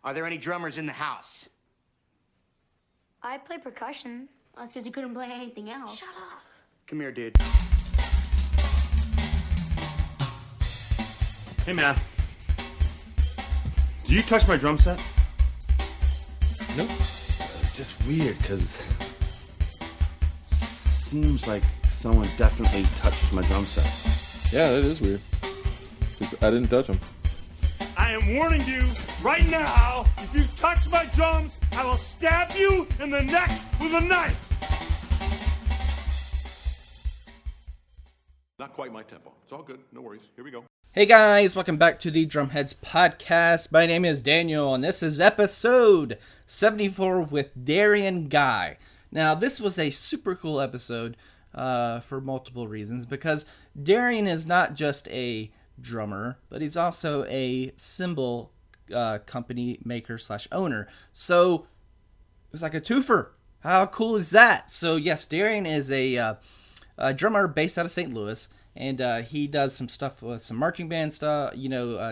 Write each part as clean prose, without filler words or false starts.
Are there any drummers in the house? I play percussion. That's because he couldn't play anything else. Shut up. Come here, dude. Hey, man. Did you touch my drum set? Nope. It's just weird, because seems like someone definitely touched my drum set. Yeah, that is weird. 'Cause I didn't touch them. I am warning you right now, if you touch my drums, I will stab you in the neck with a knife. Not quite my tempo. It's all good. No worries. Here we go. Hey guys, welcome back to the Drumheads Podcast. My name is Daniel, and this is episode 74 with Darien Guy. Now, this was a super cool episode for multiple reasons, because Darien is not just a drummer, but he's also a cymbal company maker / owner. So, it's like a twofer. How cool is that? So, yes, Darien is a drummer based out of St. Louis. And he does some stuff with some marching band stuff,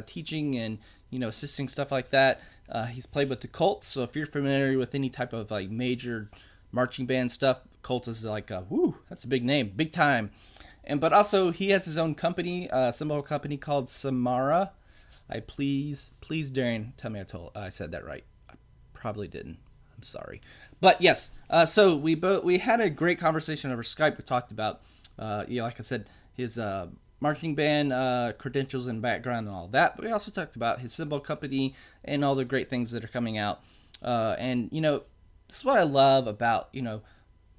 teaching and, assisting stuff like that. He's played with the Colts, so if you're familiar with any type of like major marching band stuff, Colts is like, that's a big name, big time. But also he has his own company, cymbal company called Symrna. Please, Darien, tell me I said that right. I probably didn't. I'm sorry. But yes, so we had a great conversation over Skype. We talked about, like I said, his marching band credentials and background and all that. But we also talked about his cymbal company and all the great things that are coming out. And, this is what I love about,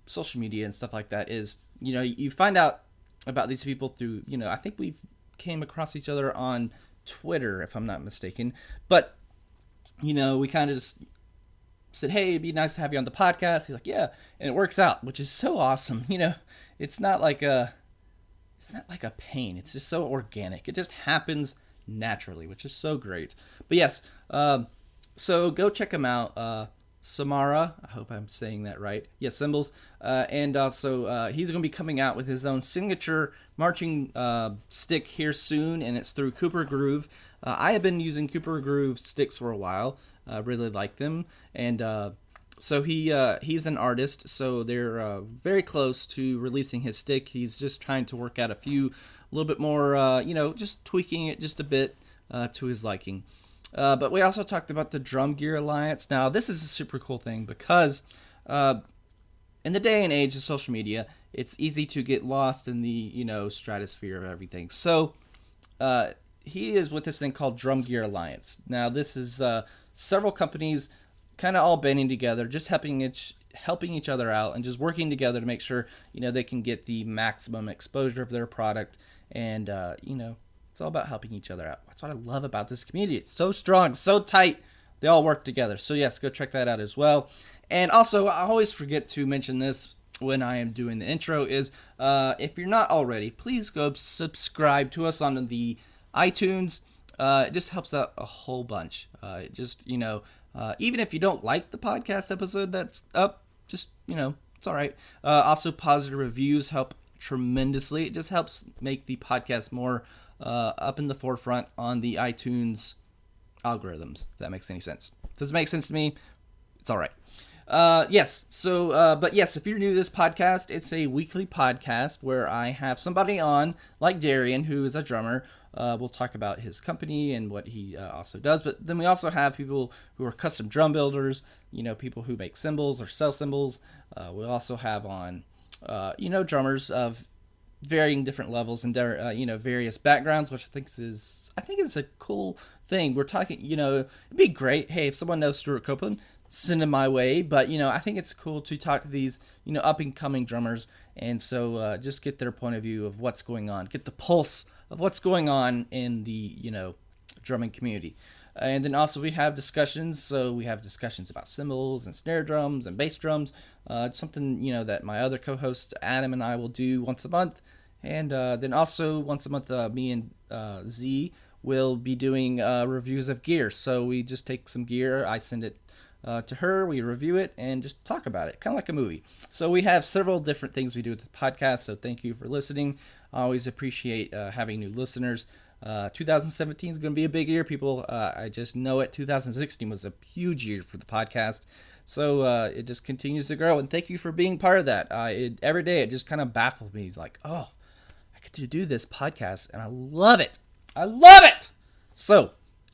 social media and stuff like that is, you find out about these people through, I think we came across each other on Twitter, if I'm not mistaken. But, we kind of just said, hey, it'd be nice to have you on the podcast. He's like, yeah. And it works out, which is so awesome. It's not like a pain. It's just so organic. It just happens naturally, which is so great. But yes, so go check him out. Symrna, I hope I'm saying that right. Yes, cymbals. And also, he's going to be coming out with his own signature marching stick here soon, and it's through Cooper Groove. I have been using Cooper Groove sticks for a while. I really like them. And so he's an artist, so they're very close to releasing his stick. He's just trying to work out a little bit more, just tweaking it just a bit to his liking. But we also talked about the Drum Gear Alliance. Now, this is a super cool thing because in the day and age of social media, it's easy to get lost in the, stratosphere of everything. So he is with this thing called Drum Gear Alliance. Now, this is several companies kind of all banding together, just helping each other out and just working together to make sure, they can get the maximum exposure of their product. And, it's all about helping each other out. That's what I love about this community. It's so strong, so tight. They all work together. So, yes, go check that out as well. And also, I always forget to mention this when I am doing the intro is if you're not already, please go subscribe to us on the iTunes. It just helps out a whole bunch. Even if you don't like the podcast episode that's up, just, it's all right. Also, positive reviews help tremendously. It just helps make the podcast more up in the forefront on the iTunes algorithms, if that makes any sense. Does it make sense to me? It's all right. Yes. So, but yes, if you're new to this podcast, it's a weekly podcast where I have somebody on, like Darien, who is a drummer. We'll talk about his company and what he also does. But then we also have people who are custom drum builders, people who make cymbals or sell cymbals. We'll also have on, drummers of varying different levels and, various backgrounds, which I think is a cool thing. We're talking, it'd be great. Hey, if someone knows Stuart Copeland, send him my way. But, I think it's cool to talk to these, up and coming drummers. And so just get their point of view of what's going on, get the pulse of what's going on in the, drumming community. And then also we have discussions. So we have discussions about cymbals and snare drums and bass drums. It's something, that my other co-host Adam and I will do once a month. And then also once a month, me and Z will be doing reviews of gear. So we just take some gear, I send it to her, we review it, and just talk about it, kind of like a movie. So we have several different things we do with the podcast, so thank you for listening. I always appreciate having new listeners. 2017 is going to be a big year, people. I just know it. 2016 was a huge year for the podcast. So it just continues to grow. And thank you for being part of that. Every day it just kind of baffles me. It's like, oh, I get to do this podcast, and I love it. I love it! So,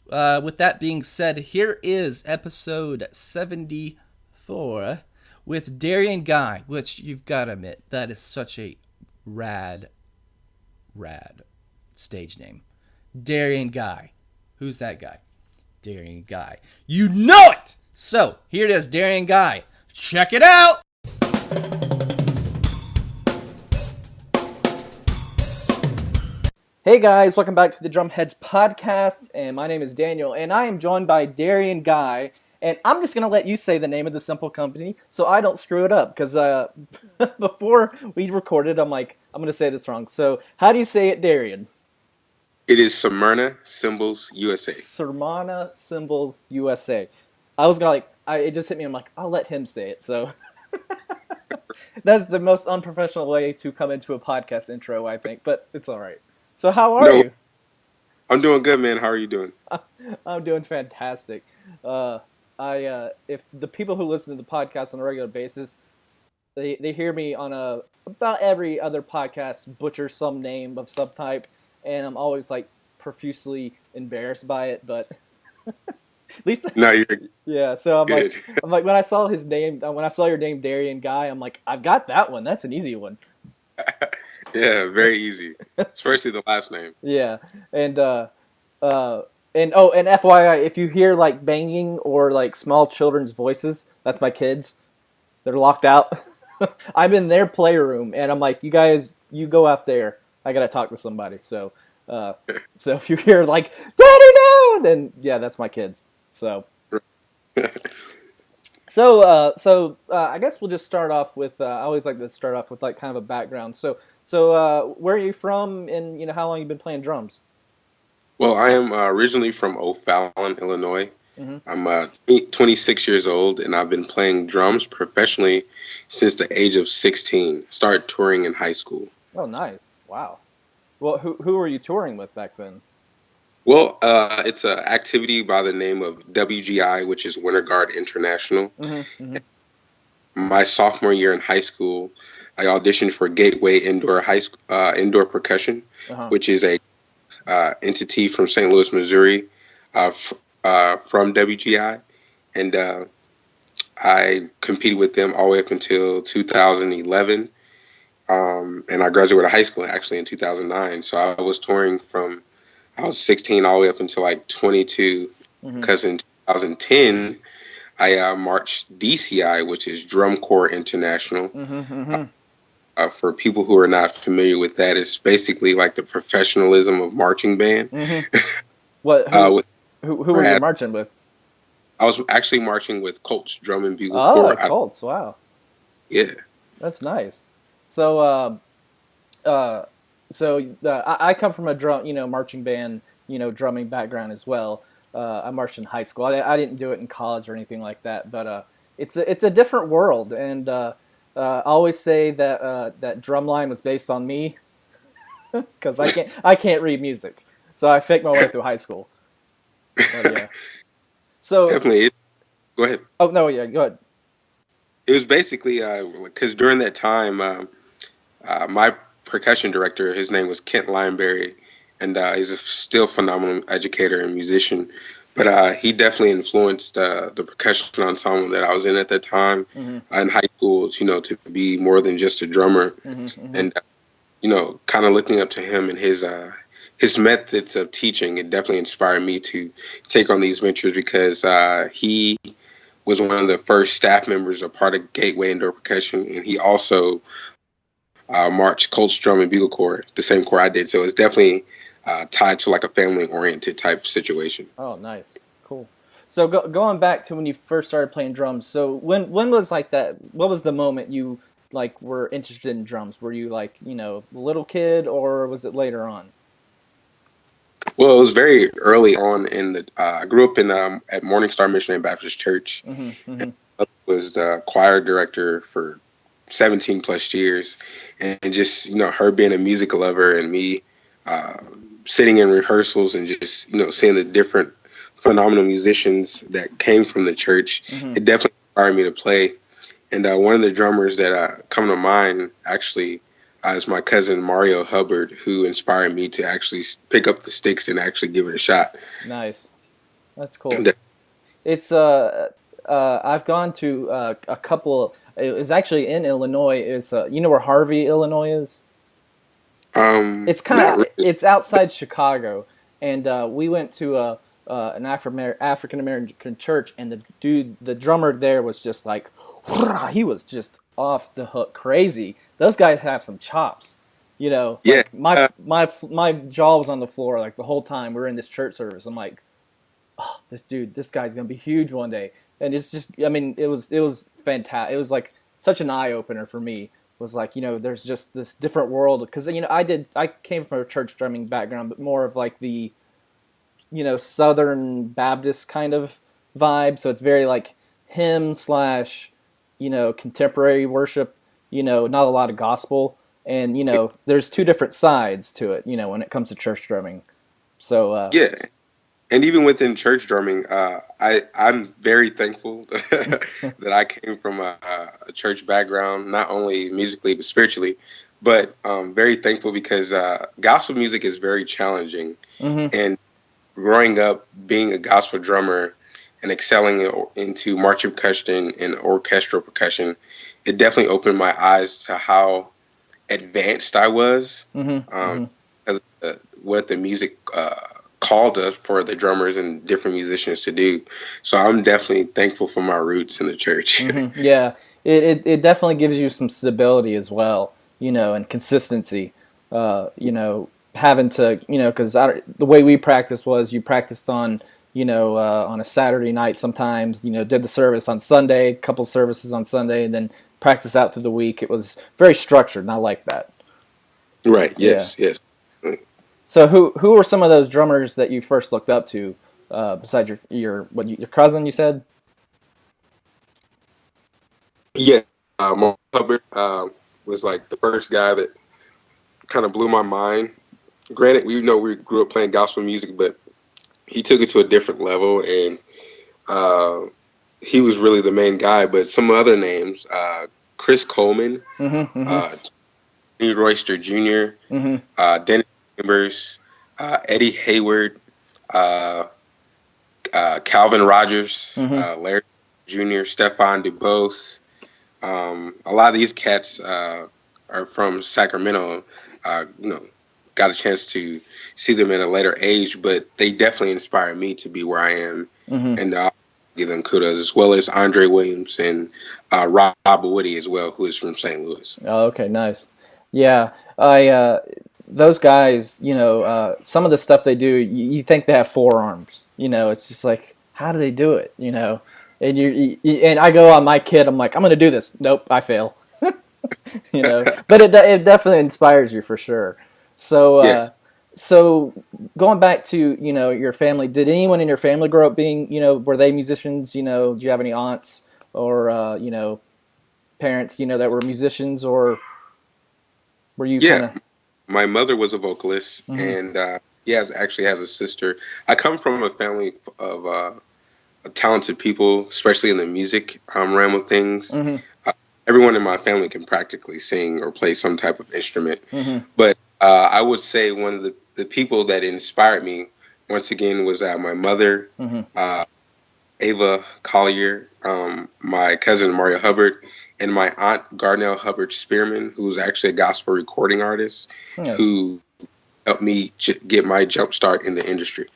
with that being said, here is episode 74 with Darien Guy, which you've got to admit, that is such a rad stage name. Darien Guy. Who's that guy? Darien Guy. You know it! So, here it is, Darien Guy. Check it out! Hey guys, welcome back to the Drumheads podcast, and my name is Daniel, and I am joined by Darien Guy, and I'm just going to let you say the name of the simple company so I don't screw it up, because before we recorded, I'm like, I'm going to say this wrong. So, how do you say it, Darien? It is Symrna Cymbals USA. Symrna Cymbals USA. I was going to it just hit me, I'm like, I'll let him say it, so... That's the most unprofessional way to come into a podcast intro, I think, but it's all right. So how are you? I'm doing good, man. How are you doing? I'm doing fantastic. If the people who listen to the podcast on a regular basis, they hear me on about every other podcast butcher some name of some type, and I'm always like profusely embarrassed by it. But at least yeah. So I'm like when I saw his name, when I saw your name, Darien Guy, I'm like, I've got that one. That's an easy one. Yeah, very easy, especially the last name. Yeah, and FYI, if you hear like banging or like small children's voices, that's my kids. They're locked out. I'm in their playroom, and I'm like, you guys, you go out there. I gotta talk to somebody. So if you hear like "Daddy no," then yeah, that's my kids. So. So I guess we'll just start off with. I always like to start off with like kind of a background. So where are you from, and how long you been playing drums? Well, I am originally from O'Fallon, Illinois. Mm-hmm. I'm 26 years old, and I've been playing drums professionally since the age of 16. Started touring in high school. Oh, nice! Wow. Well, who were you touring with back then? Well, it's an activity by the name of WGI, which is Winter Guard International. Mm-hmm, mm-hmm. My sophomore year in high school, I auditioned for Gateway Indoor Percussion, which is a entity from St. Louis, Missouri, from WGI, and I competed with them all the way up until 2011, and I graduated high school actually in 2009. So I was touring from I was 16 all the way up until like 22, because in 2010, I marched DCI, which is Drum Corps International. For people who are not familiar with that, it's basically like the professionalism of marching band. What? Who were you marching with? I was actually marching with Colts Drum and Bugle Corps. Oh, Colts! Wow. Yeah. That's nice. So, I come from a marching band, drumming background as well. I marched in high school. I didn't do it in college or anything like that, but it's a different world. And I always say that that drumline was based on me because I can't read music, so I faked my way through high school. But, yeah. So definitely. Go ahead. Oh no, yeah, go ahead. It was basically because during that time, my percussion director, his name was Kent Lineberry, and he's a still phenomenal educator and musician, but he definitely influenced the percussion ensemble that I was in at that time in high school, to be more than just a drummer, and kind of looking up to him and his methods of teaching. It definitely inspired me to take on these ventures because he was one of the first staff members, a part of Gateway Indoor Percussion, and he also marched Colts Drum and Bugle Corps, the same corps I did. So it's definitely tied to like a family-oriented type situation. Oh, nice. Cool. So going back to when you first started playing drums, so when was like that, what was the moment you like were interested in drums? Were you like, a little kid, or was it later on? Well, it was very early on I grew up at Morning Star Missionary Baptist Church. And I was the choir director for 17 plus years, and just her being a music lover and me sitting in rehearsals and just, seeing the different phenomenal musicians that came from the church, it definitely inspired me to play. And one of the drummers that come to mind actually is my cousin Mario Hubbard, who inspired me to actually pick up the sticks and actually give it a shot. Nice. That's cool. It's I've gone to a couple. It was actually in Illinois. It's you know where Harvey, Illinois is? It's kind of it's outside Chicago, and we went to an African American church, and the drummer there was just like, he was just off the hook crazy. Those guys have some chops, Yeah. Like my jaw was on the floor like the whole time we were in this church service. I'm like, oh, this guy's gonna be huge one day. And it's just, I mean, it was fantastic. It was like such an eye opener for me. It was like, there's just this different world, because I came from a church drumming background, but more of like the, Southern Baptist kind of vibe. So it's very like hymn / contemporary worship. Not a lot of gospel, and there's two different sides to it. When it comes to church drumming. So yeah. And even within church drumming, I'm very thankful that I came from a church background, not only musically but spiritually, but very thankful because gospel music is very challenging. And growing up being a gospel drummer and excelling into marching percussion and orchestral percussion, it definitely opened my eyes to how advanced I was, what the music called us for the drummers and different musicians to do. So I'm definitely thankful for my roots in the church. Yeah, it definitely gives you some stability as well, and consistency. Having to, because the way we practiced was you practiced on, on a Saturday night sometimes, did the service on Sunday, a couple services on Sunday, and then practice out through the week. It was very structured, and I like that. Right. Yes. Yeah. Yes. So who were some of those drummers that you first looked up to, besides your cousin, you said? Yeah, Mark Hubbard was like the first guy that kind of blew my mind. Granted, we grew up playing gospel music, but he took it to a different level, and he was really the main guy. But some other names, Chris Coleman, Tony Royster Jr., Dennis Chambers, Eddie Hayward, Calvin Rogers, Larry Jr., Stephon Dubose. A lot of these cats are from Sacramento. Got a chance to see them at a later age, but they definitely inspired me to be where I am, and I'll give them kudos, as well as Andre Williams and Rob Woody as well, who is from St. Louis. Oh, okay, nice. Yeah, those guys, some of the stuff they do, you think they have forearms. It's just like, how do they do it? And and I go on my kid, I'm like, I'm going to do this. Nope, I fail. But it definitely inspires you for sure. So, Yes. So going back to, your family, did anyone in your family grow up being, were they musicians? Do you have any aunts or, parents, that were musicians, or were you kind of... My mother was a vocalist, and actually has a sister. I come from a family of talented people, especially in the music realm of things. Everyone in my family can practically sing or play some type of instrument. But I would say one of the people that inspired me, once again, was my mother, Ava Collier, my cousin Mario Hubbard, and my aunt Garnell Hubbard Spearman, who's actually a gospel recording artist, who helped me get my jump start in the industry.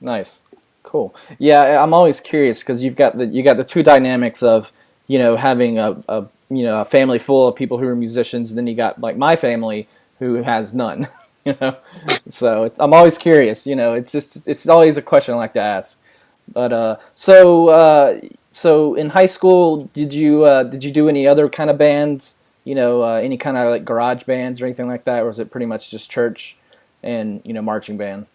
Nice, cool. Yeah, I'm always curious because you got the two dynamics of having a family full of people who are musicians, and then you got like my family who has none. So I'm always curious. It's always a question I like to ask. But so in high school, did you do any other kind of bands? Any kind of like garage bands or anything like that, or was it pretty much just church and marching band?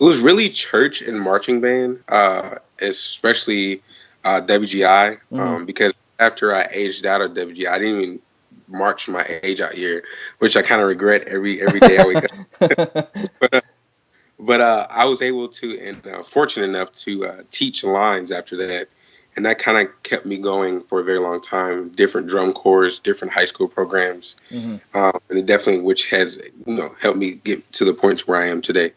It was really church and marching band, especially WGI, because after I aged out of WGI, I didn't even march my age out year, which I kind of regret every day I wake up. But I was able to, and fortunate enough to teach lines after that. And that kind of kept me going for a very long time. Different drum corps, different high school programs. And it definitely, which has, helped me get to the point where I am today.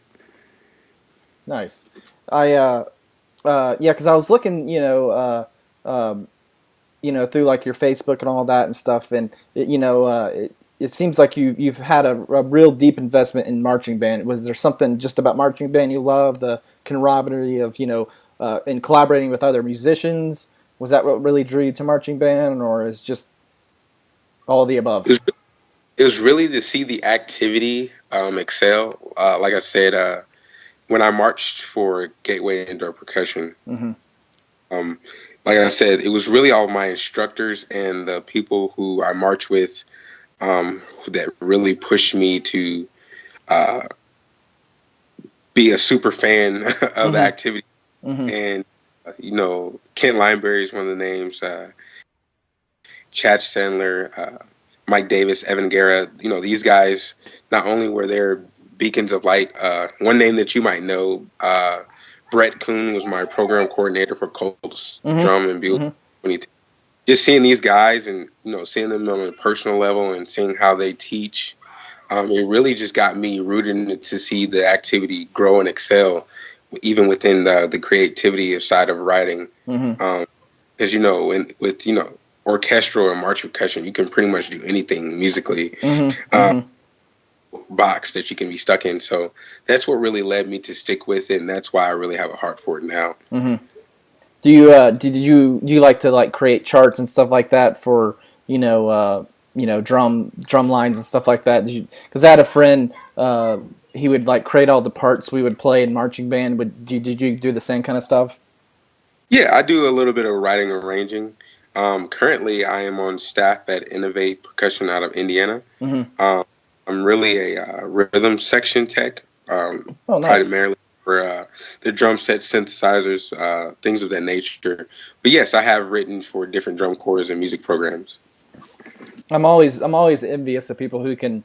Nice. Because I was looking, through like your Facebook and all that and stuff, and it seems like you've had a real deep investment in marching band. Was there something just about marching band you love? The camaraderie of in collaborating with other musicians? Was that what really drew you to marching band, or is just all of the above? It was really to see the activity excel. Like I said, when I marched for Gateway Indoor Percussion, like I said, it was really all my instructors and the people who I march with that really pushed me to be a super fan of the activity. And, Kent Lineberry is one of the names, Chad Sandler, Mike Davis, Evan Guerra, these guys, not only were there beacons of light, one name that you might know, Brett Kuhn was my program coordinator for Colts Drum and Bugle. Just seeing these guys and, seeing them on a personal level and seeing how they teach, it really just got me rooted to see the activity grow and excel, even within the creativity side of writing. Because, with orchestral and march percussion, you can pretty much do anything musically. Box that you can be stuck in. So that's what really led me to stick with it, and that's why I really have a heart for it now. Do you do you like to create charts and stuff like that for drum lines and stuff like that? Because I had a friend, he would create all the parts we would play in marching band. Did you do the same kind of stuff? Yeah, I do a little bit of writing and arranging. Currently, I am on staff at Innovate Percussion out of Indiana. I'm really a rhythm section tech, primarily for the drum set, synthesizers, things of that nature. But yes, I have written for different drum corps and music programs. I'm always envious of people who can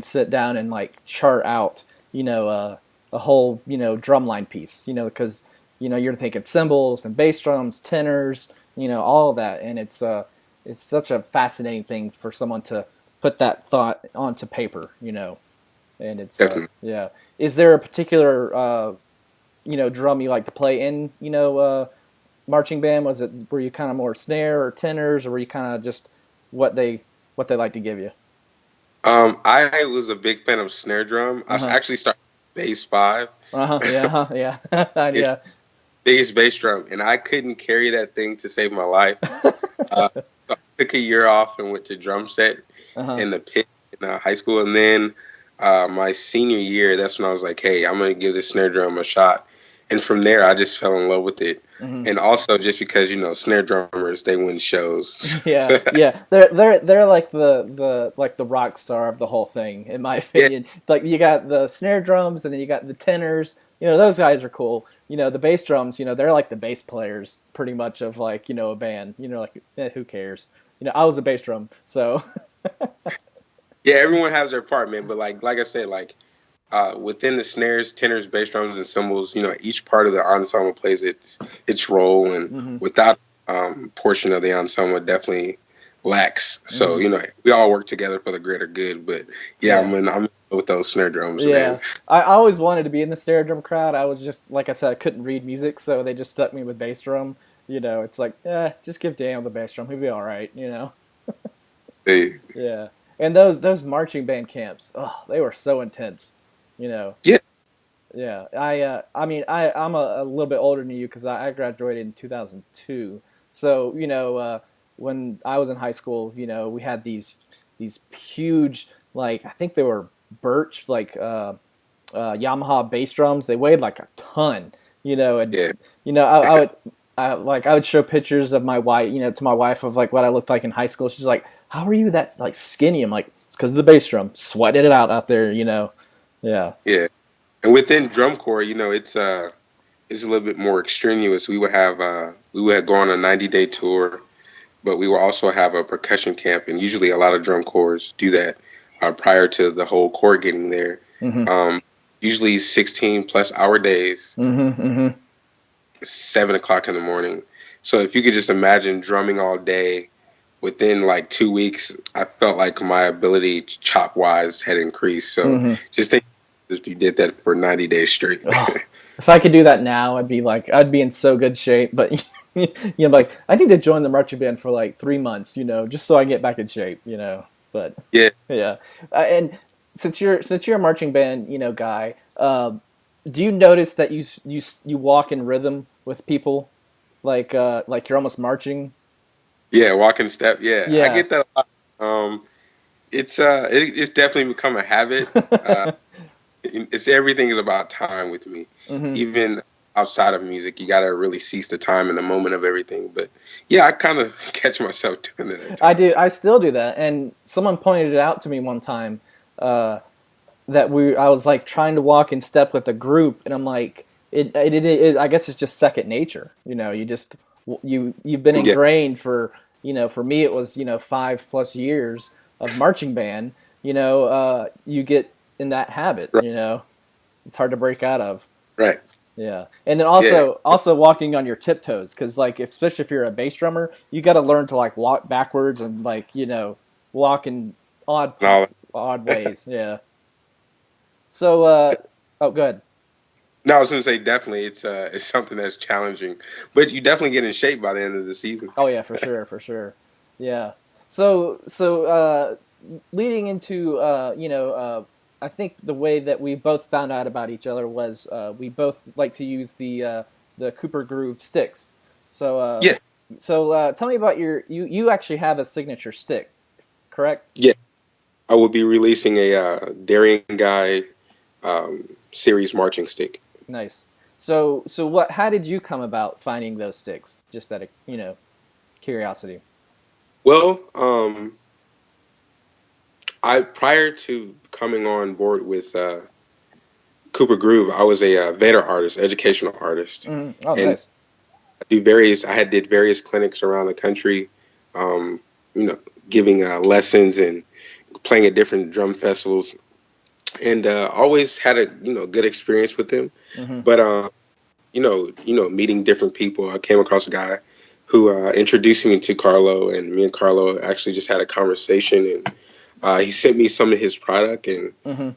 sit down and chart out a whole drumline piece, because you're thinking cymbals and bass drums, tenors, all of that, and it's such a fascinating thing for someone to put that thought onto paper, and it's Is there a particular drum you like to play in marching band? Were you kind of more snare or tenors, or were you kind of just what they like to give you? I was a big fan of snare drum. I actually started bass 5. Yeah. Biggest bass drum, and I couldn't carry that thing to save my life. I took a year off and went to drum set in the pit in high school, and then my senior year, that's when I was like, hey, I'm going to give this snare drum a shot. And from there, I just fell in love with it. And also just because, snare drummers, they win shows. Yeah. They're like the rock star of the whole thing, in my opinion. You got the snare drums, and then you got the tenors. Those guys are cool. The bass drums, they're like the bass players pretty much of a band. Who cares? I was a bass drum, so. Yeah, everyone has their part, man. But like I said, within the snares, tenors, bass drums, and cymbals, each part of the ensemble plays its role, and without portion of the ensemble definitely lacks. So we all work together for the greater good. But I'm with those snare drums. Yeah, man. I always wanted to be in the snare drum crowd. I was just, like I said, I couldn't read music, so they just stuck me with bass drum. It's like, just give Daniel the bass drum, he'll be all right. Hey. Yeah. And those marching band camps, they were so intense, Yeah. Yeah. I'm a little bit older than you because I graduated in 2002. So, when I was in high school, we had these huge, I think they were birch, Yamaha bass drums. They weighed a ton, and, I would show pictures of my wife, to my wife of what I looked like in high school. She's like, how are you that skinny? I'm like, it's because of the bass drum, sweating it out there, Yeah. Yeah. And within drum corps, it's a little bit more extraneous. We would go on a 90-day tour, but we will also have a percussion camp, and usually a lot of drum corps do that prior to the whole corps getting there. usually 16 plus hour days, Mm-hmm, mm-hmm. 7 o'clock in the morning. So if you could just imagine drumming all day, within like 2 weeks, I felt like my ability chop wise had increased. So just think if you did that for 90 days straight. If I could do that now, I'd be in so good shape. But like I need to join the marching band for like 3 months, just so I can get back in shape, But yeah. And since you're a marching band, guy, do you notice that you walk in rhythm with people, like you're almost marching? Yeah, walking step. Yeah, Yeah. I get that a lot. It's definitely become a habit. Everything is about time with me. Even outside of music, you got to really seize the time and the moment of everything. But yeah, I kind of catch myself doing it. I still do that. And someone pointed it out to me one time that I was like trying to walk in step with a group, and I'm like, I guess it's just second nature. You've been ingrained for me it was 5+ years of marching band. You get in that habit. Right. It's hard to break out of. Right. Yeah, and then also walking on your tiptoes, because especially if you're a bass drummer, you got to learn to like walk backwards and walk in odd ways. Yeah. So go ahead. No, I was going to say definitely it's something that's challenging, but you definitely get in shape by the end of the season. Oh yeah, for sure. Yeah. So leading into I think the way that we both found out about each other was we both like to use the Cooper Groove sticks. So yeah. So tell me about you actually have a signature stick, correct? Yeah, I will be releasing a Darien Guy series marching stick. Nice. So how did you come about finding those sticks? Just out of curiosity. Well, prior to coming on board with Cooper Groove, I was a Vader artist, educational artist. Oh, and nice. I did various clinics around the country, giving lessons and playing at different drum festivals, and always had a good experience with them. But meeting different people, I came across a guy who introduced me to Carlo, and me and Carlo actually just had a conversation, and he sent me some of his product, and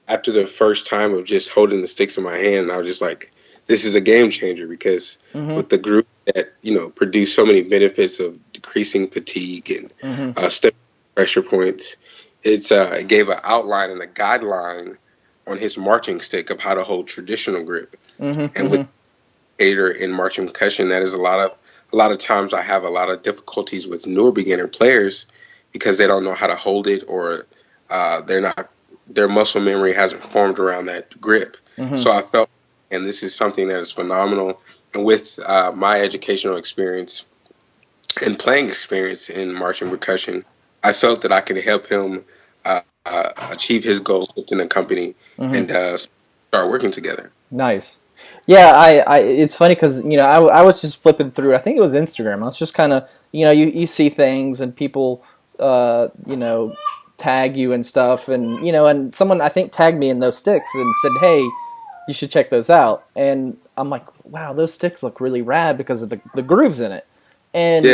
after the first time of just holding the sticks in my hand, I was just like, this is a game changer, because with the group that produce so many benefits of decreasing fatigue and step pressure points, it gave an outline and a guideline on his marching stick of how to hold traditional grip. And with in marching percussion, that is a lot of times I have a lot of difficulties with newer beginner players because they don't know how to hold it, or their muscle memory hasn't formed around that grip. So I felt, and this is something that is phenomenal, and with my educational experience and playing experience in marching percussion, I felt that I could help him achieve his goals within the company and start working together. Nice. Yeah, I it's funny because I was just flipping through. I think it was Instagram. I was just kind of you see things and people tag you and stuff, and and someone I think tagged me in those sticks and said, "Hey, you should check those out." And I'm like, "Wow, those sticks look really rad because of the grooves in it." And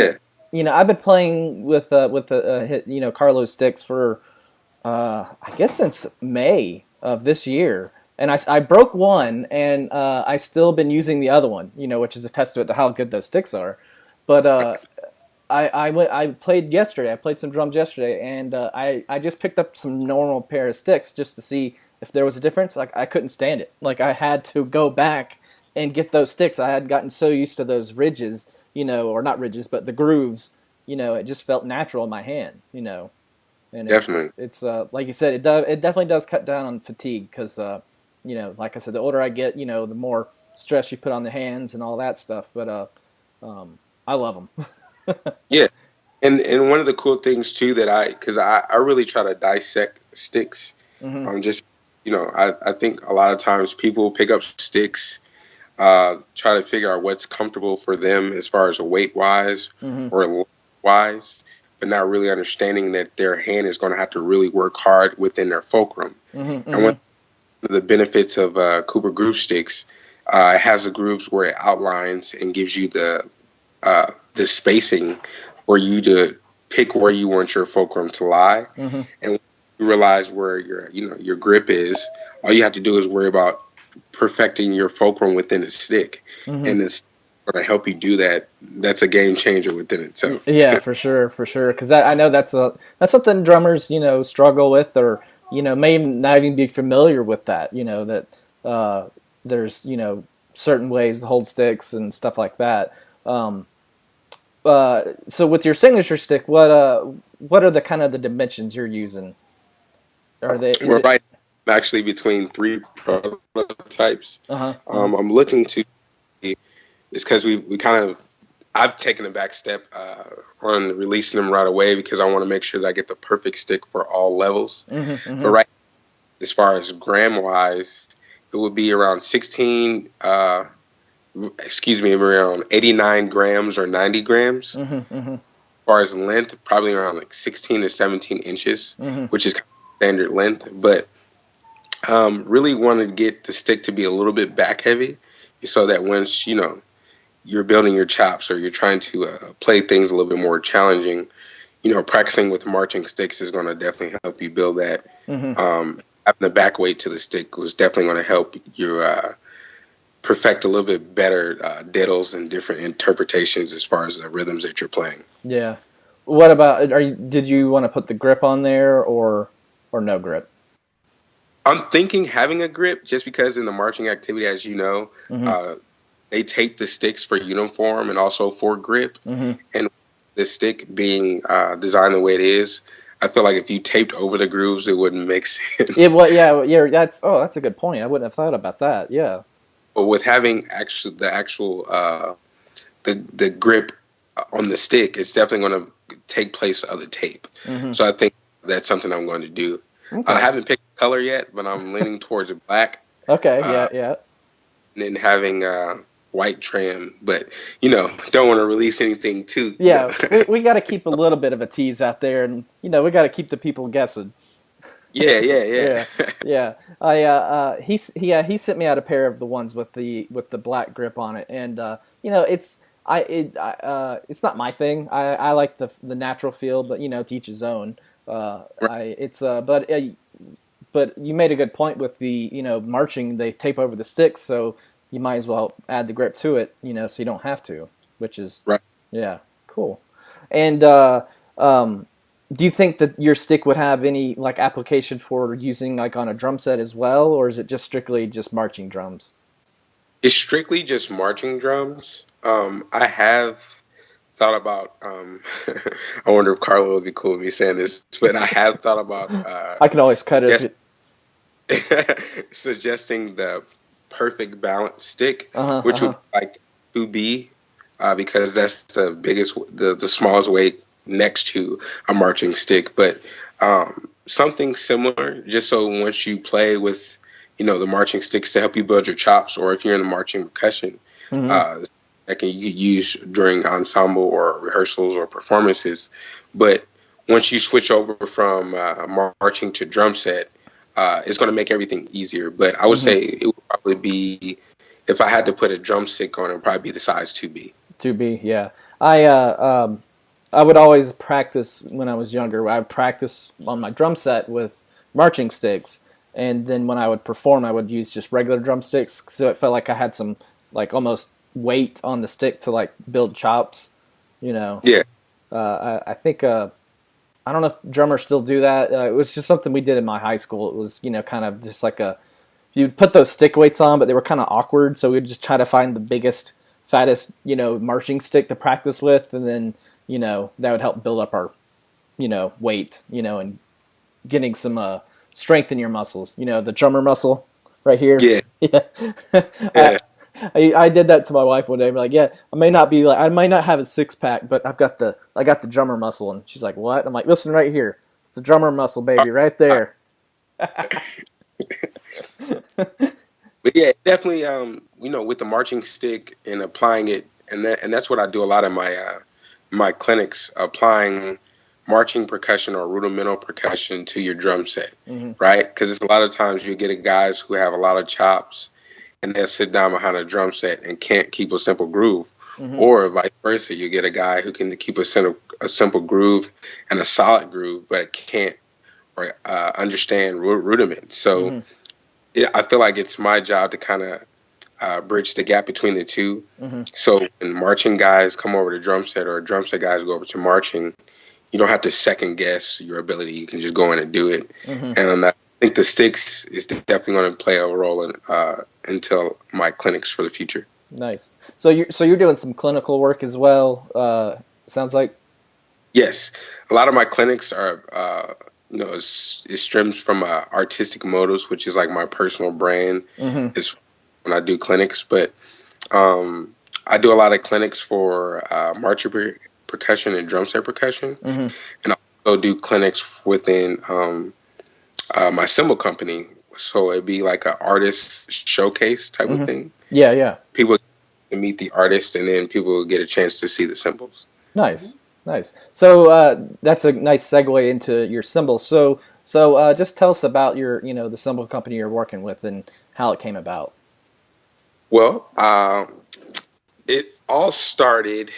I've been playing with Carlo's sticks for I guess since May of this year. And I broke one, and I still been using the other one, which is a testament to how good those sticks are. But I played yesterday. I played some drums yesterday, and I just picked up some normal pair of sticks just to see if there was a difference. Like, I couldn't stand it. Like, I had to go back and get those sticks. I had gotten so used to those ridges, or not ridges, but the grooves. It just felt natural in my hand. And definitely, it's like you said, it definitely does cut down on fatigue because. Like I said, the older I get, the more stress you put on the hands and all that stuff. But I love them. Yeah, and one of the cool things too that because I really try to dissect sticks. Just I think a lot of times people pick up sticks, try to figure out what's comfortable for them as far as weight wise or wise, but not really understanding that their hand is going to have to really work hard within their fulcrum. And when the benefits of Cooper groove sticks. It has the grooves where it outlines and gives you the spacing for you to pick where you want your fulcrum to lie. And when you realize where your grip is, all you have to do is worry about perfecting your fulcrum within the stick, and it's going to help you do that. That's a game changer within itself. Yeah, for sure. Because I know that's something drummers struggle with, or may not even be familiar with that. That there's certain ways to hold sticks and stuff like that. So with your signature stick, what are the kind of the dimensions you're using? We're right actually between 3 prototypes. I'm looking to. It's because I've taken a back step on releasing them right away because I want to make sure that I get the perfect stick for all levels. But right, as far as gram wise, it would be around around 89 grams or 90 grams. As far as length, probably around like 16 to 17 inches, which is standard length. But really want to get the stick to be a little bit back heavy, so that once you're building your chops or you're trying to play things a little bit more challenging, practicing with marching sticks is going to definitely help you build that. Having the back weight to the stick was definitely going to help you perfect a little bit better diddles and different interpretations as far as the rhythms that you're playing. Yeah. What about, did you want to put the grip on there or no grip? I'm thinking having a grip, just because in the marching activity, as you know, they tape the sticks for uniform and also for grip. And the stick being designed the way it is, I feel like if you taped over the grooves, it wouldn't make sense. Yeah. That's a good point. I wouldn't have thought about that. Yeah. But with having the grip on the stick, it's definitely going to take place of the tape. So I think that's something I'm going to do. Okay. I haven't picked a color yet, but I'm leaning towards black. Okay. Yeah. And then having white trim, but don't want to release anything too. Yeah, we got to keep a little bit of a tease out there, and we got to keep the people guessing. Yeah. He sent me out a pair of the ones with the black grip on it, and it's not my thing. I like the natural feel, but to each his own. Right. But you made a good point with the marching. They tape over the sticks, so you might as well add the grip to it, so you don't have to, which is right. Yeah, cool. And do you think that your stick would have any application for using on a drum set as well, or is it just strictly just marching drums? It's strictly just marching drums. I have thought about. I wonder if Carlo would be cool with me saying this, but I have thought about. I can always cut it. Suggesting the perfect balance stick, which would be like 2B, because that's the biggest, the smallest weight next to a marching stick. But something similar, just so once you play with, the marching sticks to help you build your chops, or if you're in the marching percussion, that you could use during ensemble or rehearsals or performances. But once you switch over from marching to drum set, it's going to make everything easier. But I would say it would probably be, if I had to put a drum stick on, it would probably be the size 2B. 2B, yeah. I would always practice when I was younger. I would practice on my drum set with marching sticks, and then when I would perform, I would use just regular drumsticks, so it felt like I had some almost weight on the stick to build chops. Yeah. I think. I don't know if drummers still do that. It was just something we did in my high school. It was, kind of just you'd put those stick weights on, but they were kind of awkward. So we'd just try to find the biggest, fattest, marching stick to practice with. And then, that would help build up our, weight, and getting some strength in your muscles. The drummer muscle right here. Yeah. I did that to my wife one day. I'm like, yeah, I might not have a 6-pack, but I got the drummer muscle. And she's like, what? I'm like, listen right here. It's the drummer muscle, baby, right there. But yeah, definitely, with the marching stick and applying it, and that's what I do a lot in my clinics, applying marching percussion or rudimental percussion to your drum set, right? Because it's a lot of times you get guys who have a lot of chops and they'll sit down behind a drum set and can't keep a simple groove. Or vice versa, you get a guy who can keep a simple groove and a solid groove, but can't understand rudiments. So I feel like it's my job to kind of bridge the gap between the two. So when marching guys come over to drum set or drum set guys go over to marching, you don't have to second guess your ability. You can just go in and do it. And I think the sticks is definitely going to play a role in until my clinics for the future. Nice. So you're doing some clinical work as well. Sounds like. Yes, a lot of my clinics are it stems from Artistic Motives, which is like my personal brand. Is when I do clinics, but I do a lot of clinics for marching percussion and drum set percussion, and I also do clinics within my cymbal company. So it'd be like an artist showcase type of thing. Yeah. People to meet the artist, and then people will get a chance to see the cymbals. Nice. So that's a nice segue into your cymbals. So just tell us about your, the cymbal company you're working with and how it came about. Well, it all started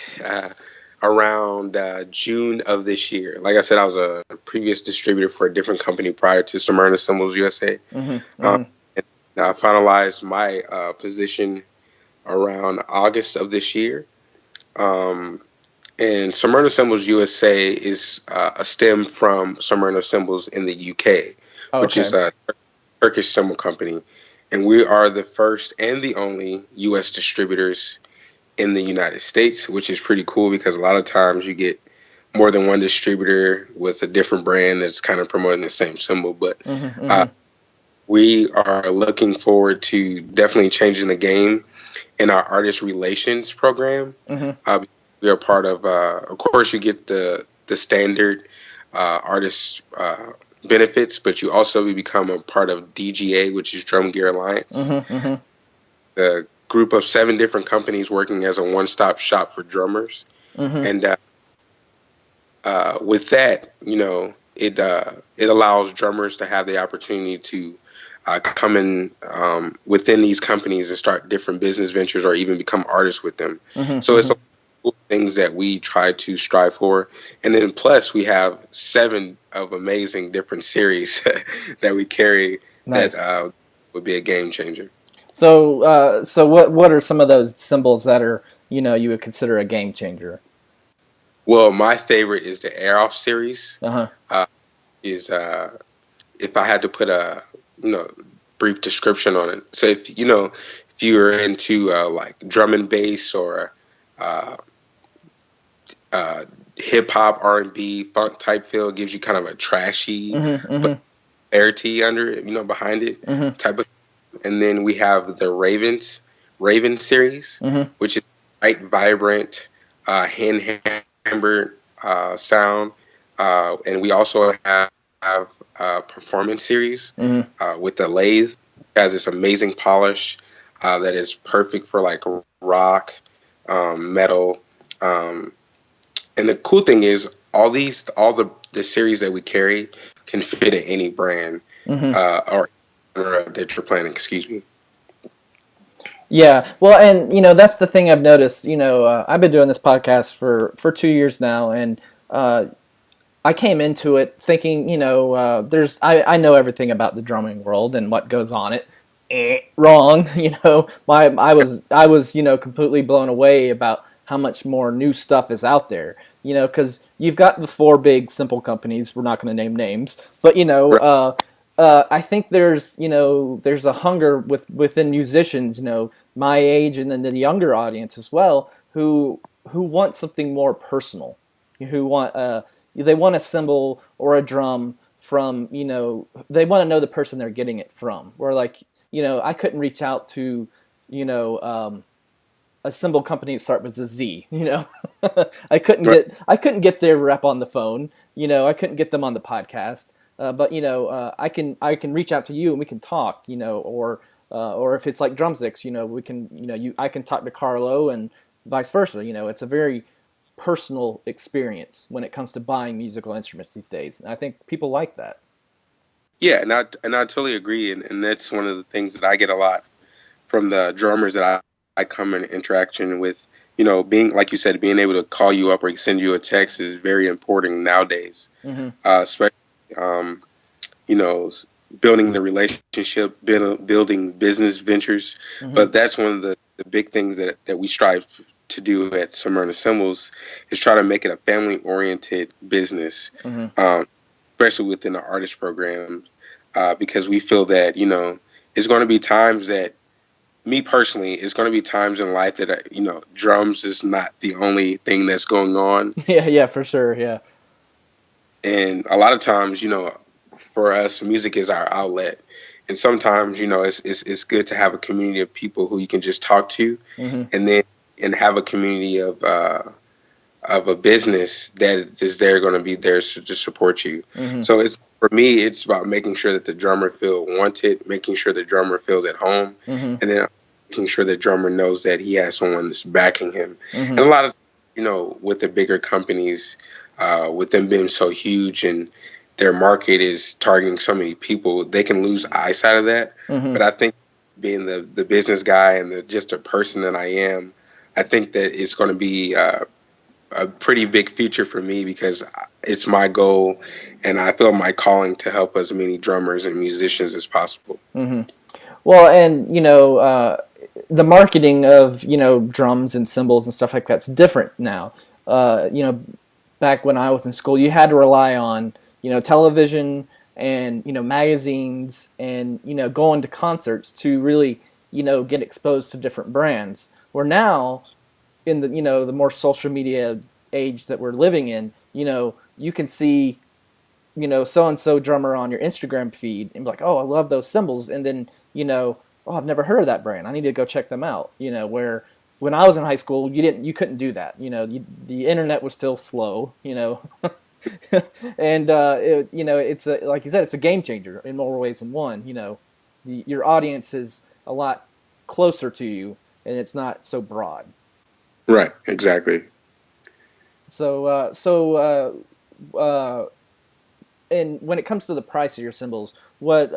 around June of this year. Like I said, I was a previous distributor for a different company prior to Symrna Cymbals USA. And I finalized my position around August of this year. And Symrna Cymbals USA is a stem from Symrna Cymbals in the UK, which is a Turkish cymbal company. And we are the first and the only U.S. distributors in the United States, which is pretty cool because a lot of times you get more than one distributor with a different brand that's kind of promoting the same cymbal. But we are looking forward to definitely changing the game in our artist relations program. We are part of course, you get the standard artist benefits, but you also become a part of DGA, which is Drum Gear Alliance. The group of 7 different companies working as a one-stop shop for drummers. And with that, it allows drummers to have the opportunity to come in within these companies and start different business ventures or even become artists with them. So it's cool things that we try to strive for. And then plus we have 7 of amazing different series that we carry that would be a game changer. So what are some of those cymbals that are, you would consider a game changer? Well, my favorite is the Air Off series. If I had to put a brief description on it. So if you're into like drum and bass or hip hop, R&B, funk type feel, it gives you kind of a trashy but clarity under it, behind it type of. And then we have the Raven series, which is light, vibrant, hand-hammered sound. And we also have performance series with the lathe. It has this amazing polish that is perfect for like rock, metal. And the cool thing is all the series that we carry can fit in any brand or that you're planning, excuse me. Yeah, well, and that's the thing I've noticed. I've been doing this podcast for 2 years now, and I came into it thinking, I know everything about the drumming world and what goes on it. Wrong, I was completely blown away about how much more new stuff is out there. Because you've got the 4 big simple companies. We're not going to name names, but I think there's a hunger within musicians, my age and then the younger audience as well, who want something more personal, who want they want a cymbal or a drum from they want to know the person they're getting it from. Where I couldn't reach out to a cymbal company that starts with a Z. I couldn't get their rep on the phone. I couldn't get them on the podcast. But I can reach out to you and we can talk, or if it's like drumsticks, we can, I can talk to Carlo and vice versa. It's a very personal experience when it comes to buying musical instruments these days. And I think people like that. Yeah, and I totally agree, and that's one of the things that I get a lot from the drummers that I come in interaction with. You know, being, like you said, being able to call you up or send you a text is very important nowadays. Especially, you know, building the relationship, building business ventures. But that's one of the big things that we strive to do at Symrna Cymbals, is try to make it a family-oriented business, especially within the artist program, because we feel that, you know, it's going to be times that, me personally, it's going to be times in life that, you know, drums is not the only thing that's going on. Yeah, for sure, yeah. And a lot of times, you know, for us, music is our outlet. And sometimes, you know, it's good to have a community of people who you can just talk to, and have a community of a business that is going to be there to support you. So for me, it's about making sure that the drummer feels wanted, making sure the drummer feels at home, and then making sure the drummer knows that he has someone that's backing him. And a lot of, you know, with the bigger companies, with them being so huge and their market is targeting so many people, they can lose eyesight of that. But I think being the business guy and just a person that I am, I think that it's going to be a pretty big future for me, because it's my goal and I feel my calling to help as many drummers and musicians as possible. Well, and, you know, the marketing of, you know, drums and cymbals and stuff like that's different now. You know, back when I was in school, you had to rely on, you know, television and, you know, magazines and, you know, going to concerts to really, you know, get exposed to different brands. Where now, in the, you know, the more social media age that we're living in, you know, you can see, you know, so-and-so drummer on your Instagram feed and be like, oh, I love those cymbals. And then, you know, oh, I've never heard of that brand. I need to go check them out. You know, where when I was in high school, you couldn't do that. You know, the internet was still slow, you know. And, you know, it's like you said, it's a game changer in more ways than one. You know, your audience is a lot closer to you, and it's not so broad. Right, exactly. So, and when it comes to the price of your cymbals, what,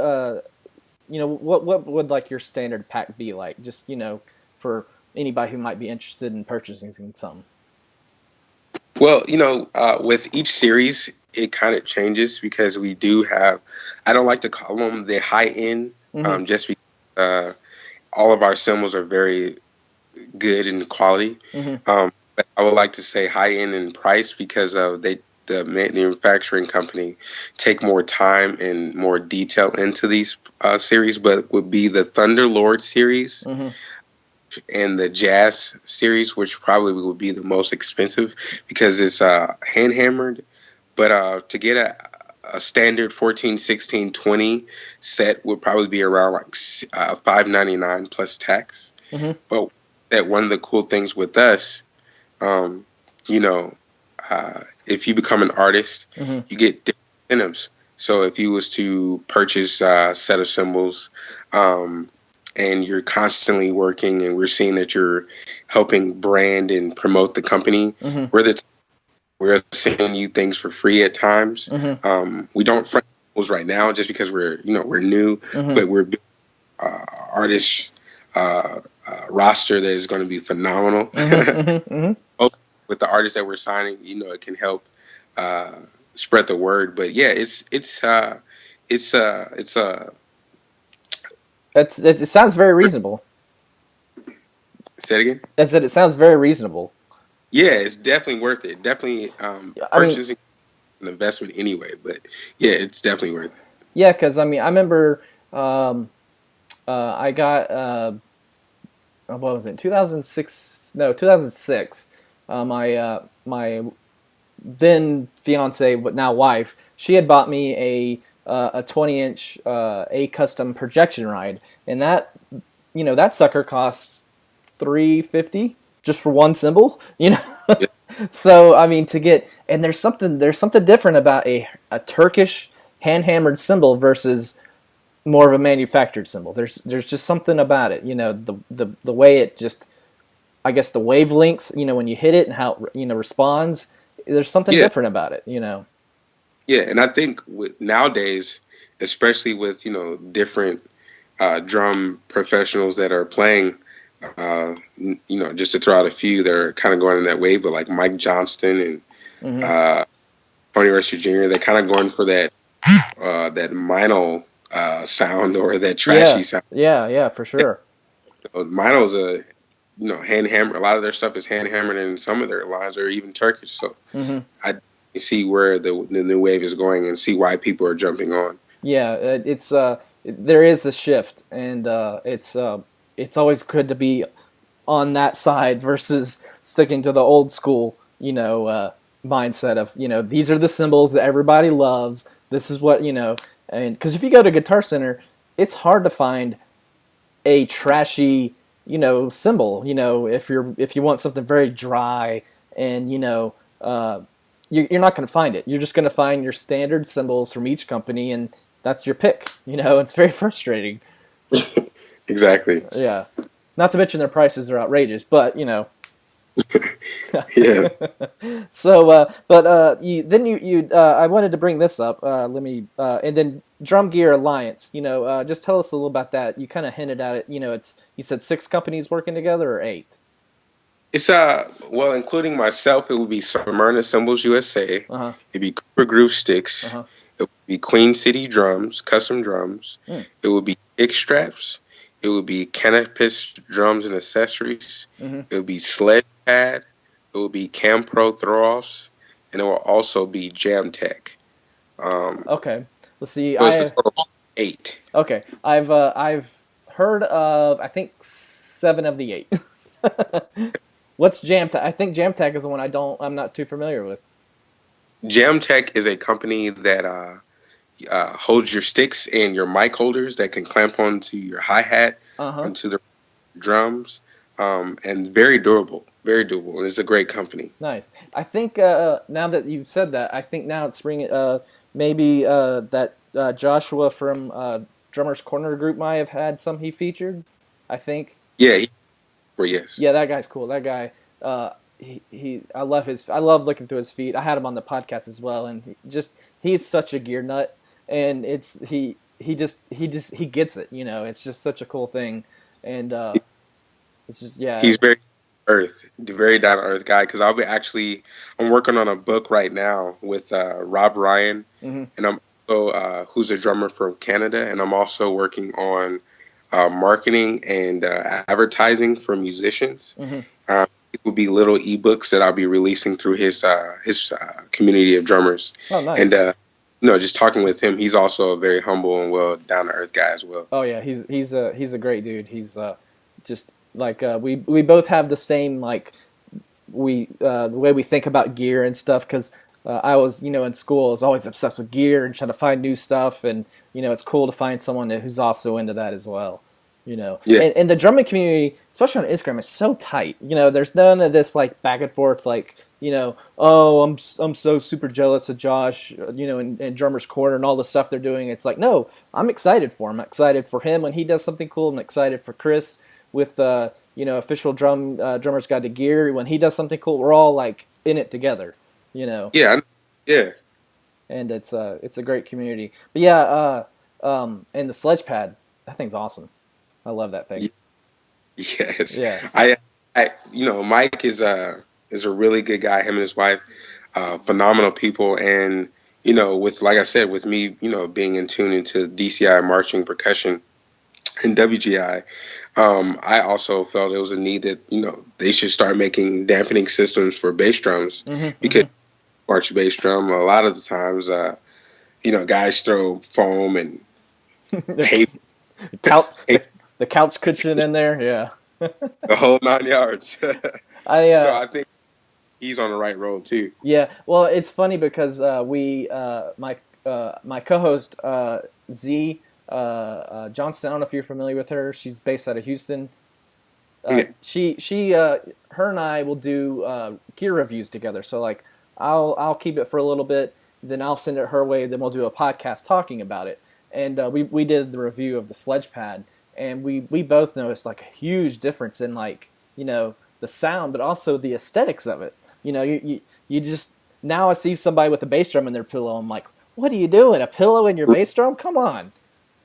you know, what would like your standard pack be like? Just, you know, for anybody who might be interested in purchasing some. Well, you know, with each series, it kind of changes, because we do have, I don't like to call them the high end, just because all of our cymbals are very good in quality. But I would like to say high end in price, because the manufacturing company take more time and more detail into these series, but would be the Thunder Lord series and the Jazz series, which probably would be the most expensive because it's hand hammered. But to get a standard 14, 16, 20 set would probably be around like $5.99 plus tax. But that one of the cool things with us, you know, if you become an artist, you get different incentives. So if you was to purchase a set of cymbals, and you're constantly working, and we're seeing that you're helping brand and promote the company, we're sending you things for free at times. We don't front cymbals right now just because we're new, but we're artist roster that is going to be phenomenal. With the artists that we're signing, you know, it can help spread the word. But yeah, it sounds very reasonable. Say it again? I said it sounds very reasonable. Yeah, it's definitely worth it. Definitely purchasing an investment anyway. But yeah, it's definitely worth it. Yeah, because I mean, I remember I got what was it? 2006? No, 2006. My then fiance, but now wife, she had bought me a 20-inch A custom projection ride, and that, you know, that sucker costs $350 just for one cymbal, you know. So I mean, and there's something different about a Turkish hand hammered cymbal versus more of a manufactured cymbal. There's just something about it, you know, the way it just I guess the wavelengths, when you hit it and how it, responds. There's something different about it, Yeah, and I think with nowadays, especially with different drum professionals that are playing, just to throw out a few, they're kind of going in that way. But like Mike Johnston and Tony Rusher Jr., they're kind of going for that Mino sound or that trashy sound. Yeah, for sure. Mino's hand hammer. A lot of their stuff is hand hammered, and some of their lines are even Turkish. So I see where the new wave is going and see why people are jumping on. Yeah, there is the shift, and it's always good to be on that side versus sticking to the old school, mindset of these are the cymbals that everybody loves. This is what and because if you go to Guitar Center, it's hard to find a trashy cymbal. If you want something very dry and you're not going to find it. You're just going to find your standard cymbals from each company, and that's your pick. It's very frustrating. Exactly. Yeah. Not to mention their prices are outrageous, but Yeah. So, I wanted to bring this up. And then Drum Gear Alliance. Just tell us a little about that. You kind of hinted at it. You said 6 companies working together or 8. It's including myself, it would be Symrna Cymbals USA. It'd be Cooper Groove Sticks. It would be Queen City Drums, custom drums. It would be kick straps. It would be Canopus drums and accessories. It would be Sledge Pad. It would be Cam Pro throw-offs, and it will also be Jam Tech. Okay, let's see. So it's a total of 8. Okay, I've heard of I think 7 of the 8. What's Jam Tech? I think Jam Tech is the one I'm not too familiar with. Jam Tech is a company that holds your sticks and your mic holders that can clamp onto your hi-hat, onto the drums, and very durable, and it's a great company. Nice. I think now that you've said that, I think now it's ringing. Maybe that Joshua from Drummer's Corner Group might have had some he featured. I think. Yeah. Yes. Yeah, that guy's cool. That guy. I love looking through his feed. I had him on the podcast as well, and he's such a gear nut, and he gets it. It's just such a cool thing, and it's just He's very down to earth guy. Because I'm working on a book right now with Rob Ryan, and I'm also who's a drummer from Canada, and I'm also working on marketing and advertising for musicians. It will be little ebooks that I'll be releasing through his community of drummers. Oh, nice. And just talking with him, he's also a very humble and well down to earth guy as well. Oh yeah, he's a great dude. He's just like we both have the same the way we think about gear and stuff. Because I was in school, I was always obsessed with gear and trying to find new stuff, and it's cool to find someone who's also into that as well. Yeah. And the drumming community, especially on Instagram, is so tight. There's none of this back and forth oh, I'm so super jealous of Josh, and Drummer's Corner and all the stuff they're doing. It's like, no, I'm excited for him. I'm excited for him when he does something cool. I'm excited for Chris with official Drummer's Guide to Gear when he does something cool. We're all in it together. Yeah. And it's a great community. But yeah, and the Sledge Pad, that thing's awesome. I love that thing. Yes. Yeah. I Mike is a really good guy. Him and his wife, phenomenal people. And with like I said, with me, being in tune into DCI marching percussion and WGI, I also felt it was a need that they should start making dampening systems for bass drums. Because march bass drum, a lot of the times, guys throw foam and paper. The couch cushion in there, yeah. The whole 9 yards. So I think he's on the right road too. Yeah, well, it's funny because my co-host Z Johnston, I don't know if you're familiar with her. She's based out of Houston. Her and I will do gear reviews together. So I'll keep it for a little bit, then I'll send it her way. Then we'll do a podcast talking about it. And we did the review of the Sledge Pad. And we both noticed a huge difference in the the sound, but also the aesthetics of it. You know, you just, now I see somebody with a bass drum in their pillow. I'm like, what are you doing? A pillow in your bass drum? Come on,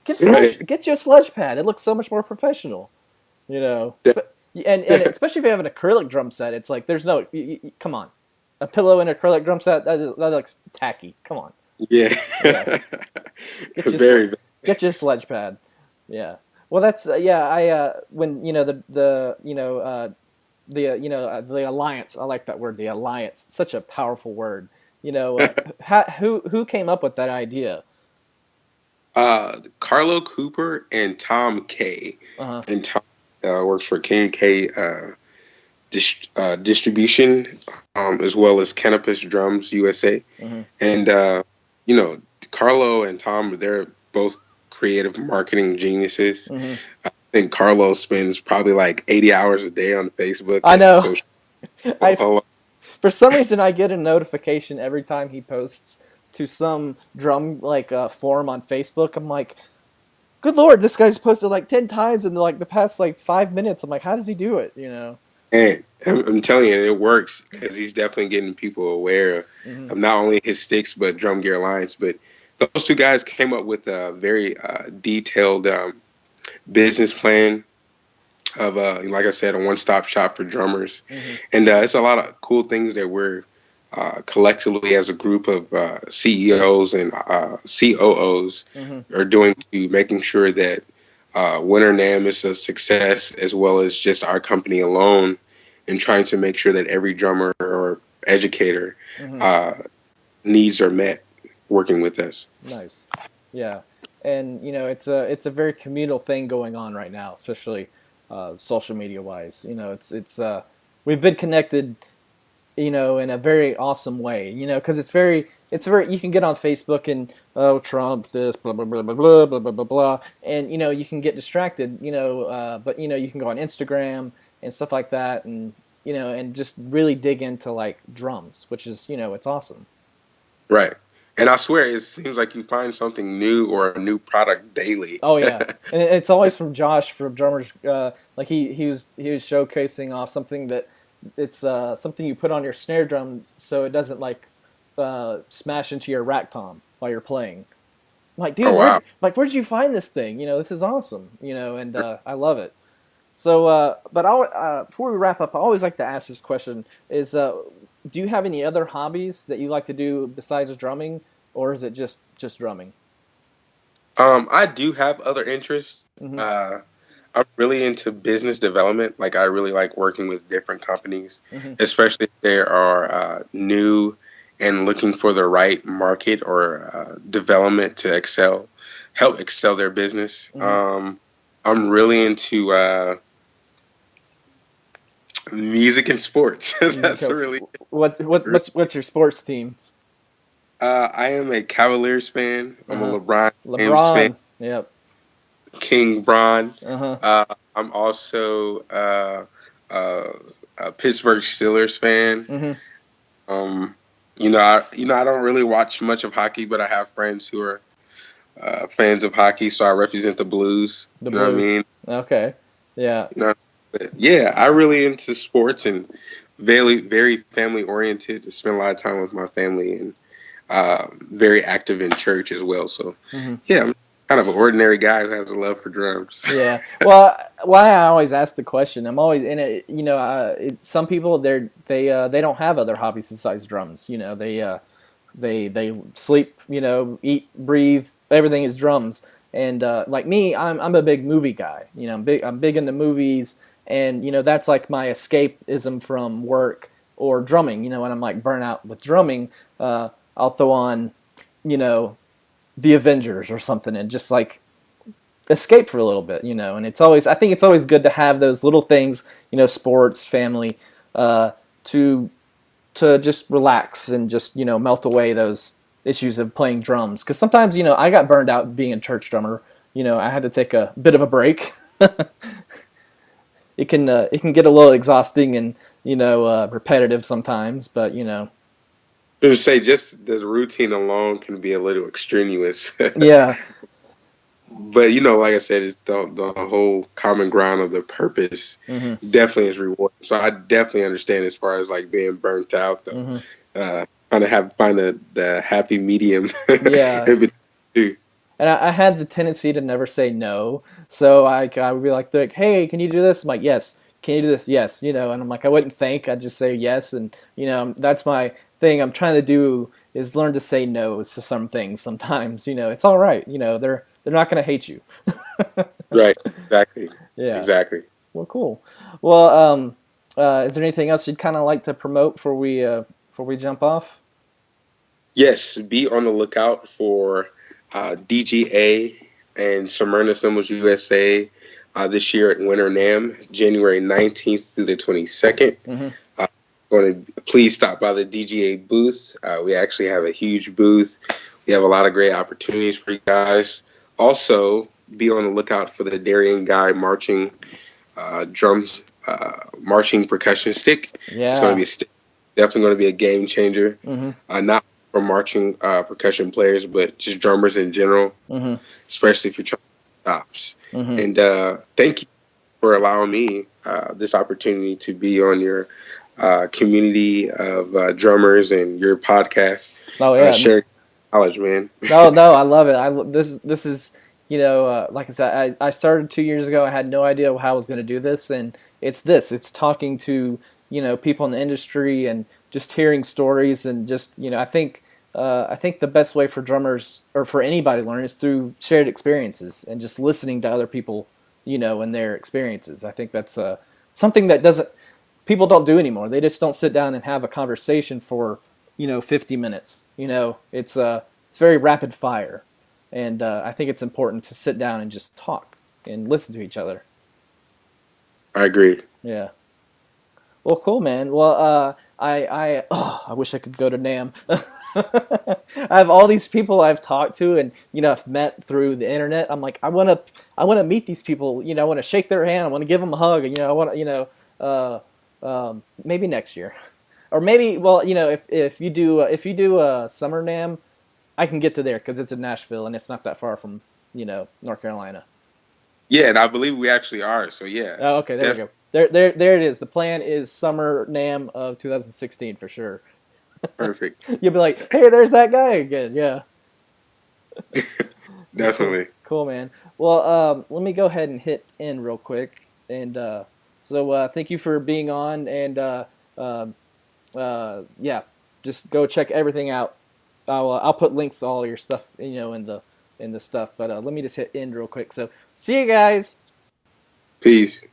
get you a sludge pad. It looks so much more professional. You know, and especially if you have an acrylic drum set, it's like there's no, come on, a pillow and an acrylic drum set that looks tacky. Come on. Yeah. Get you a sledge pad. Yeah. Well, that's I when the alliance. I like that word, the alliance. Such a powerful word. You know, who came up with that idea? Carlo Cooper and Tom Kay. Uh-huh. And Tom works for K&K Distribution, as well as Canopus Drums USA. Mm-hmm. And Carlo and Tom, they're both creative marketing geniuses. Mm-hmm. I think Carlo spends probably like 80 hours a day on Facebook. I know. For some reason, I get a notification every time he posts to some drum forum on Facebook. I'm like, good Lord, this guy's posted like 10 times in like the past 5 minutes. I'm like, how does he do it? You know. And I'm telling you, it works because he's definitely getting people aware of not only his sticks but Drum Gear Alliance. But those two guys came up with a very detailed business plan of, like I said, a one-stop shop for drummers. Mm-hmm. And it's a lot of cool things that we're collectively as a group of CEOs and COOs are doing to making sure that Winter NAMM is a success, as well as just our company alone, and trying to make sure that every drummer or educator needs are met working with us. Nice. Yeah. And, it's a very communal thing going on right now, especially social media wise. It's we've been connected, in a very awesome way, because it's very, you can get on Facebook and, Trump, this, blah, blah, blah, blah, blah, blah, blah, blah, blah. And, you can get distracted, but, you can go on Instagram and stuff like that and, and just really dig into drums, which is, it's awesome. Right. And I swear, it seems like you find something new or a new product daily. Oh yeah, and it's always from Josh from Drummers. He was showcasing off something that it's something you put on your snare drum so it doesn't smash into your rack tom while you're playing. I'm like, dude, oh, wow. Where'd you find this thing? This is awesome. And I love it. So, but before we wrap up, I always like to ask this question: is do you have any other hobbies that you like to do besides drumming, or is it just drumming? I do have other interests. I'm really into business development. I really like working with different companies, especially if they are new and looking for the right market or development to help excel their business. I'm really into music and sports. That's really what's your sports teams? I am a Cavaliers fan. I'm a LeBron James fan. Yep. King Bron. I'm also a Pittsburgh Steelers fan. I don't really watch much of hockey, but I have friends who are fans of hockey, so I represent the Blues. You know what I mean? Okay. Yeah. But yeah, I really into sports and very, very family oriented. To spend a lot of time with my family and very active in church as well. So yeah, I'm kind of an ordinary guy who has a love for drums. Yeah. Well, why I always ask the question, I'm always in it. Some people they don't have other hobbies besides drums. They sleep, eat, breathe, everything is drums. And like me, I'm a big movie guy. I'm big into movies. And, that's like my escapism from work or drumming. When I'm burnt out with drumming, I'll throw on, The Avengers or something and just escape for a little bit, and I think it's always good to have those little things, sports, family, to just relax and just, melt away those issues of playing drums. Because sometimes, I got burned out being a church drummer. I had to take a bit of a break. It can get a little exhausting and repetitive sometimes, but I would say just the routine alone can be a little extraneous. Yeah. But like I said, it's the whole common ground of the purpose definitely is rewarding. So I definitely understand as far as like being burnt out, though. Trying to find the happy medium. Yeah. in between. And I had the tendency to never say no. So I would be like, hey, can you do this? I'm like, yes. Can you do this? Yes. And I'm like, I wouldn't think. I'd just say yes. And, that's my thing I'm trying to do is learn to say no to some things sometimes. It's all right. They're not going to hate you. Right. Exactly. Yeah. Exactly. Well, cool. Well, is there anything else you'd kind of like to promote before we jump off? Yes. Be on the lookout for DGA and Symrna Cymbals USA this year at Winter NAMM, January 19th through the 22nd. Going to please stop by the DGA booth. We actually have a huge booth. We have a lot of great opportunities for you guys. Also, be on the lookout for the Darien Guy marching drums, marching percussion stick. Yeah. It's going to be definitely going to be a game changer. Not for marching percussion players, but just drummers in general, especially if you're trying stops. And thank you for allowing me this opportunity to be on your community of drummers and your podcast. Oh yeah, sharing knowledge, man. No, I love it. This is like I said, I started 2 years ago. I had no idea how I was going to do this, and it's talking to people in the industry and just hearing stories and just I think the best way for drummers or for anybody to learn is through shared experiences and just listening to other people, and their experiences. I think that's something that people don't do anymore. They just don't sit down and have a conversation for 50 minutes. It's very rapid fire, and I think it's important to sit down and just talk and listen to each other. I agree. Yeah. Well, cool, man. Well, I wish I could go to NAMM. I have all these people I've talked to and I've met through the internet. I'm like, I want to meet these people. I want to shake their hand. I want to give them a hug. I want to maybe next year, or maybe if you do Summer NAMM, I can get to there because it's in Nashville and it's not that far from North Carolina. Yeah, and I believe we actually are. So yeah. Oh, okay, there we go. There it is. The plan is Summer NAMM of 2016 for sure. Perfect. You'll be like, hey, there's that guy again. Yeah. Definitely. Cool, man. Well, let me go ahead and hit end real quick. And so thank you for being on. And yeah, just go check everything out. I'll put links to all your stuff, in the stuff. But let me just hit end real quick. So see you guys. Peace.